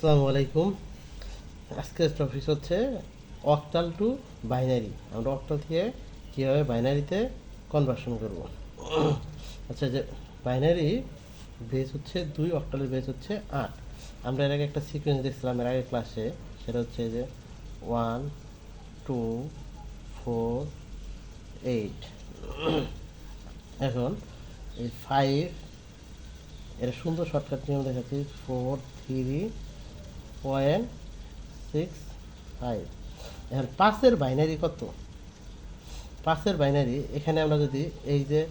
আসসালামু আলাইকুম। আজকের টপিক হচ্ছে অক্টাল টু বাইনারি। আমরা অক্টাল থেকে কীভাবে বাইনারিতে কনভার্সন করব। আচ্ছা, যে বাইনারি বেস হচ্ছে 2, অক্টালের বেস হচ্ছে 8। আমরা এর আগে একটা সিকোয়েন্স দেখছিলাম এর আগে ক্লাসে, সেটা হচ্ছে যে 1 2 4 8। এখন এই 5 এর সুন্দর শর্টকাট নিয়ম দেখাচ্ছি। 4 3 পয়েন্ট 6 5। এখন 5-এর বাইনারি কত? 5-এর বাইনারি এখানে আমরা যদি এই যে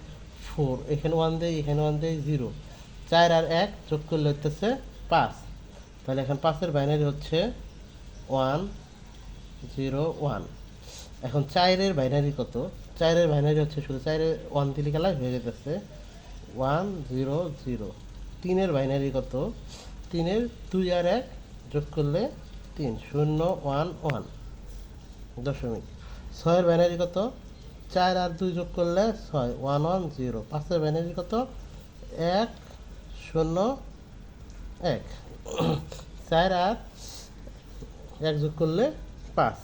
4 এখানে 1 দেই, এখানে 1 দেই, 0, 4 আর 1 যোগ করলে হচ্ছে 5। তাহলে এখন 5-এর বাইনারি হচ্ছে 1 0 1। এখন 4-এর বাইনারি কত? 4-এর বাইনারি হচ্ছে শুধু 4-এর 1 দিলে খেলায় হয়ে যেতেছে 1 0 0। 3-এর বাইনারি কত? 3-এর 2 আর 1 যোগ করলে 3 0 1 1 দশমিক। 6-এর বাইনারি কত? 4 আর 2 যোগ করলে 6 1 1 0। 5-এর বাইনারি কত? 1 0 1। 4 আর 1 যোগ করলে 5।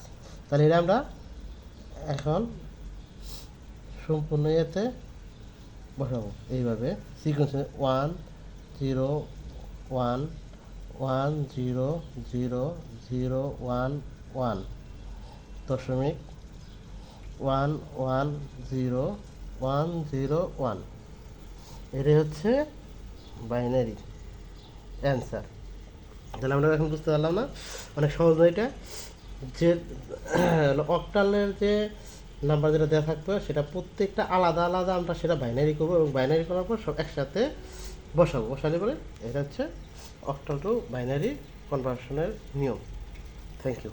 তাহলে এটা আমরা এখন সম্পূর্ণ ইয়েতে বসাবো এইভাবে সিকোয়েন্সে 1 0 1 1 0 0 0 1 1 দশমিক 1 1 0 1 0 1। এটাই হচ্ছে বাইনারি অ্যান্সার। তাহলে আমরা এখন বুঝতে পারলাম না, অনেক সহজ নয় এটা। যে অক্টালের যে নাম্বার যেটা দেওয়া থাকবে সেটা প্রত্যেকটা আলাদা আলাদা আমরা সেটা বাইনারি করবো, এবং বাইনারি করার পর সব একসাথে বসালে পরে এটা হচ্ছে অক্টাল টু বাইনারি কনভার্সনের নিয়ম। Thank you.